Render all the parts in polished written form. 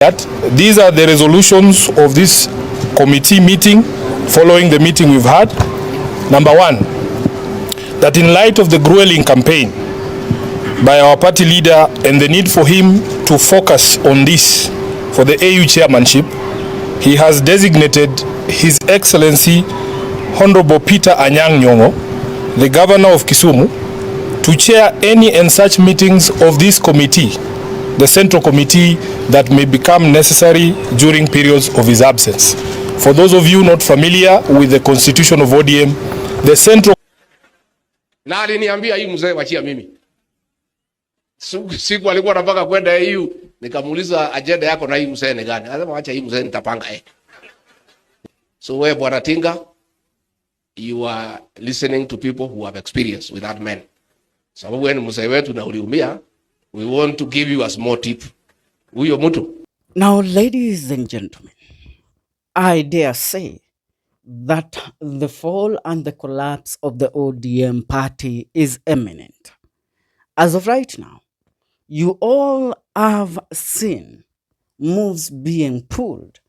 These are the resolutions of this committee meeting following the meeting we've had. Number one, that in light of the grueling campaign by our party leader and the need for him to focus on this for the AU chairmanship, he has designated His Excellency Honorable Peter Anyang' Nyong'o, the Governor of Kisumu, to chair any and such meetings of this committee, the Central Committee, that may become necessary during periods of his absence. For those of you not familiar with the constitution of ODM, the Central... Na aliniambia hii mzee wachia mimi. Siku alikuwa anataka kwenda EU, nikamuuliza agenda yako na hii mzee ni gani? Anasema acha hii mzee nitapanga yeye. So wewe Bwana Tinga, you are listening to people who have experience with that man. Sababu wewe ni mzee wetu na uliumia, we want to give you a small tip. Huyo mtu. Now, ladies and gentlemen, I dare say that the fall and the collapse of the ODM party is imminent. As of right now, you all have seen moves being pulled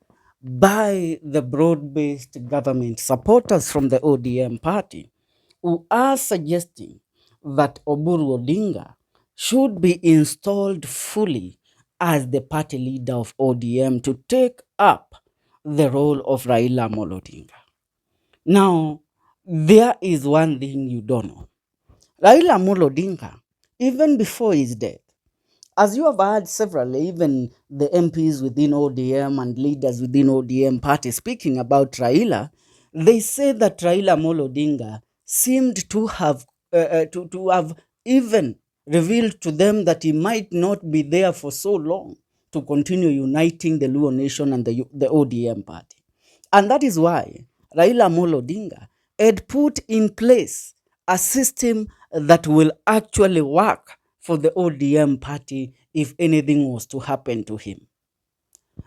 by the broad-based government supporters from the ODM party who are suggesting that Oburu Odinga should be installed fully as the party leader of ODM to take up the role of Raila Odinga. Now, there is one thing you don't know. Raila Odinga, even before his death, as you have heard several, even the MPs within ODM and leaders within ODM party speaking about Raila, they say that Raila Odinga seemed to have even revealed to them that he might not be there for so long to continue uniting the Luo nation and the ODM party. And that is why Raila Odinga had put in place a system that will actually work for the ODM party if anything was to happen to him.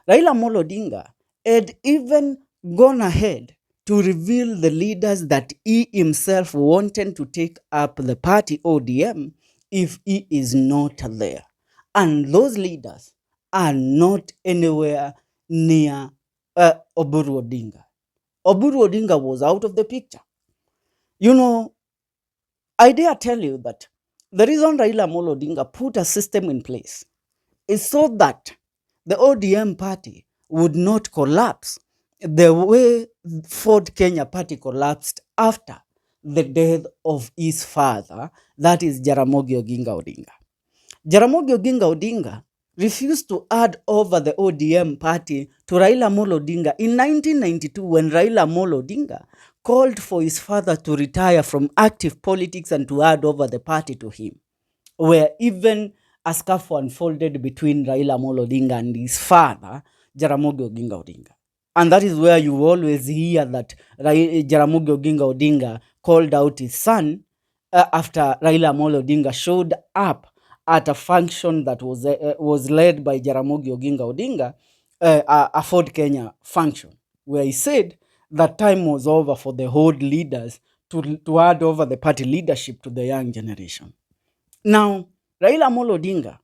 Raila Odinga had even gone ahead to reveal the leaders that he himself wanted to take up the party ODM if he is not there. And those leaders are not anywhere near Oburu Odinga. Oburu Odinga was out of the picture. You know, I dare tell you that the reason Raila Odinga put a system in place is so that the ODM party would not collapse the way Ford Kenya party collapsed after the death of his father, that is Jaramogi Oginga Odinga. Jaramogi Oginga Odinga refused to hand over the ODM party to Raila Odinga in 1992 when Raila Odinga called for his father to retire from active politics and to hand over the party to him, where even a scuffle unfolded between Raila Odinga and his father, Jaramogi Oginga Odinga. And that is where you always hear that Jaramogi Oginga Odinga called out his son after Raila Odinga showed up at a function that was led by Jaramogi Oginga Odinga, a Ford Kenya function, where he said that time was over for the old leaders to hand over the party leadership to the young generation. Now, Raila Odinga,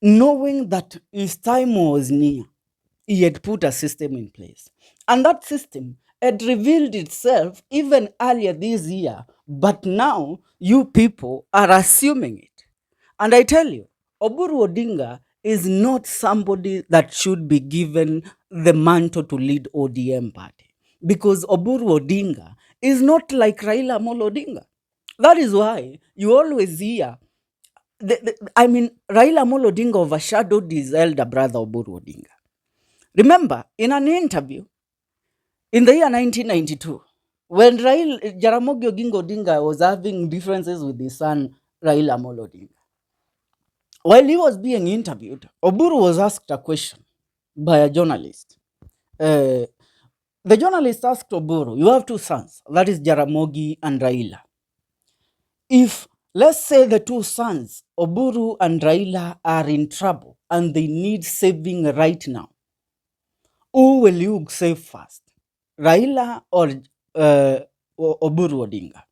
knowing that his time was near, he had put a system in place. And that system had revealed itself even earlier this year, but now you people are assuming it. And I tell you, Oburu Odinga is not somebody that should be given the mantle to lead ODM party, because Oburu Odinga is not like Raila Odinga. That is why you always hear, Raila Odinga overshadowed his elder brother Oburu Odinga. Remember, in an interview in the year 1992, when Jaramogi Oginga Odinga was having differences with his son Raila Odinga, while he was being interviewed, Oburu was asked a question by a journalist. The journalist asked Oburu, you have two sons, that is Jaramogi and Raila. If, let's say, the two sons, Oburu and Raila, are in trouble and they need saving right now, who will you save first, Raila or Oburu Odinga?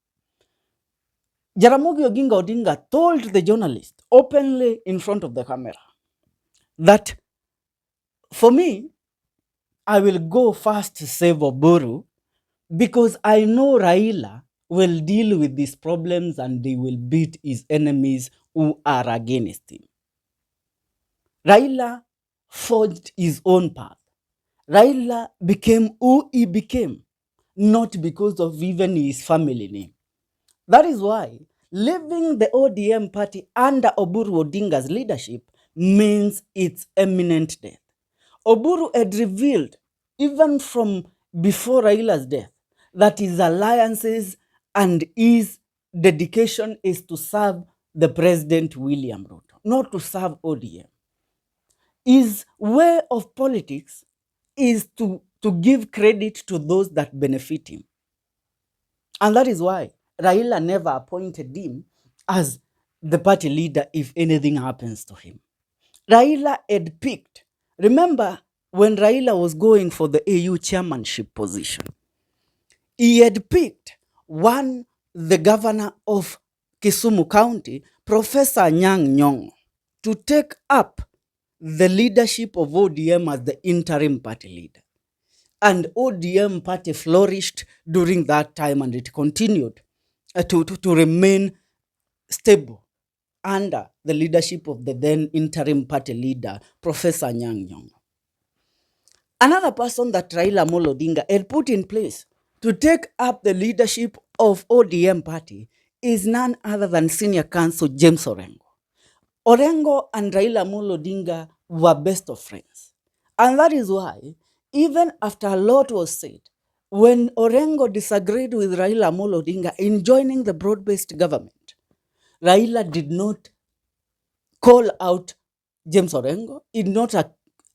Jaramogi Oginga Odinga told the journalist openly in front of the camera that For me, I will go first to save Oburu because I know Raila will deal with these problems and he will beat his enemies who are against him. Raila forged his own path. Raila became who he became, not because of even his family name. That is why leaving the ODM party under Oburu Odinga's leadership means its imminent death. Oburu had revealed, even from before Raila's death, that his alliances and his dedication is to serve the President William Ruto, not to serve ODM. His way of politics is to give credit to those that benefit him. And that is why Raila never appointed him as the party leader if anything happens to him. Raila had picked, remember when Raila was going for the AU chairmanship position, he had picked the governor of Kisumu County, Professor Anyang' Nyong'o, to take up the leadership of ODM as the interim party leader. And ODM party flourished during that time, and it continued to remain stable under the leadership of the then interim party leader, Professor Anyang' Nyong'o. Another person that Raila Amolo Odinga had put in place to take up the leadership of ODM party is none other than Senior Counsel James Orengo. Orengo and Raila Amolo Odinga were best of friends. And that is why, even after a lot was said, when Orengo disagreed with Raila Amolo Odinga in joining the broad-based government, Raila did not call out James Orengo, did not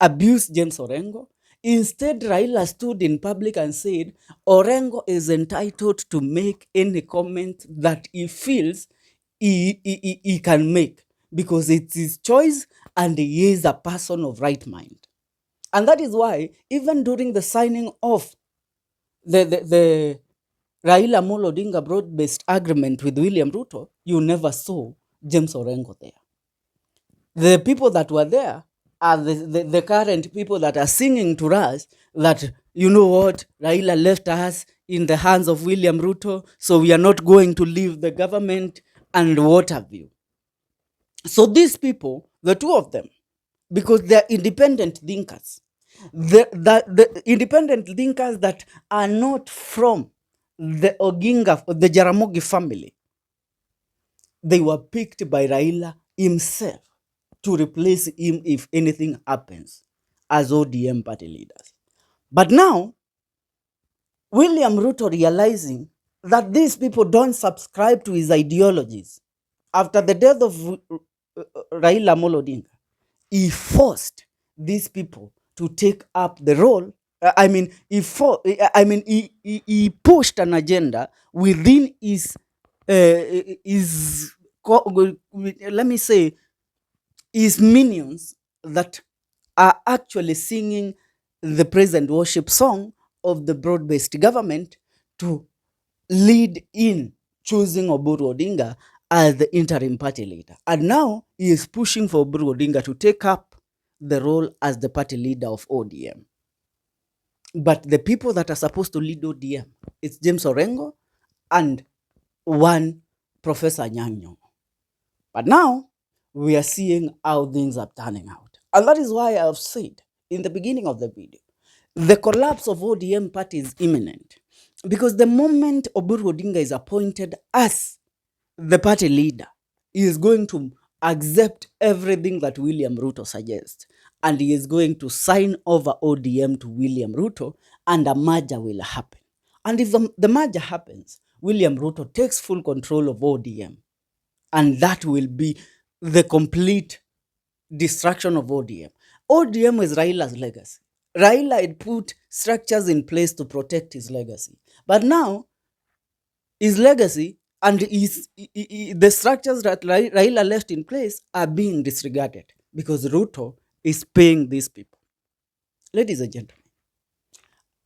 abuse James Orengo. Instead, Raila stood in public and said, Orengo is entitled to make any comment that he feels he can make, because it's his choice and he is a person of right mind. And that is why, even during the signing of the Raila Amolo Odinga broad-based agreement with William Ruto, you never saw James Orengo there. The people that were there are the current people that are singing to us that, you know what, Raila left us in the hands of William Ruto, so we are not going to leave the government and what have you. So these people, the two of them, because they're independent thinkers, the independent thinkers that are not from the Odinga, the Jaramogi family, they were picked by Raila himself to replace him if anything happens as ODM party leaders. But now, William Ruto realizing that these people don't subscribe to his ideologies, after the death of Raila Amolo Odinga, he forced these people to take up the role. He pushed an agenda within his let me say, his minions that are actually singing the praise and worship song of the broad-based government to lead in choosing Oburu Odinga as the interim party leader. And now he is pushing for Oburu Odinga to take up the role as the party leader of ODM. But the people that are supposed to lead ODM, it's James Orengo and one Professor Anyang' Nyong'o. But now we are seeing how things are turning out. And that is why I have said in the beginning of the video, the collapse of ODM party is imminent. Because the moment Oburu Odinga is appointed as the party leader, he is going to accept everything that William Ruto suggests. And he is going to sign over ODM to William Ruto, and a merger will happen. And if the merger happens, William Ruto takes full control of ODM. And that will be the complete destruction of ODM. ODM is Raila's legacy. Raila had put structures in place to protect his legacy. But now, his legacy and the structures that Raila left in place are being disregarded because Ruto is paying these people. Ladies and gentlemen,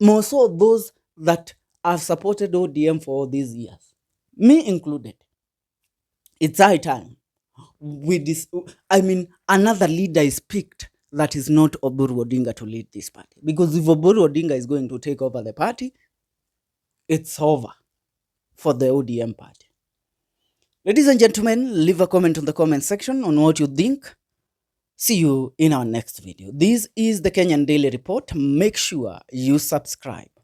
more so those that have supported ODM for all these years, me included, it's high time. Another leader is picked that is not Oburu Odinga to lead this party. Because if Oburu Odinga is going to take over the party, it's over for the ODM party. Ladies and gentlemen, leave a comment on the comment section on what you think. See you in our next video. This is the Kenyan Daily Report. Make sure you subscribe.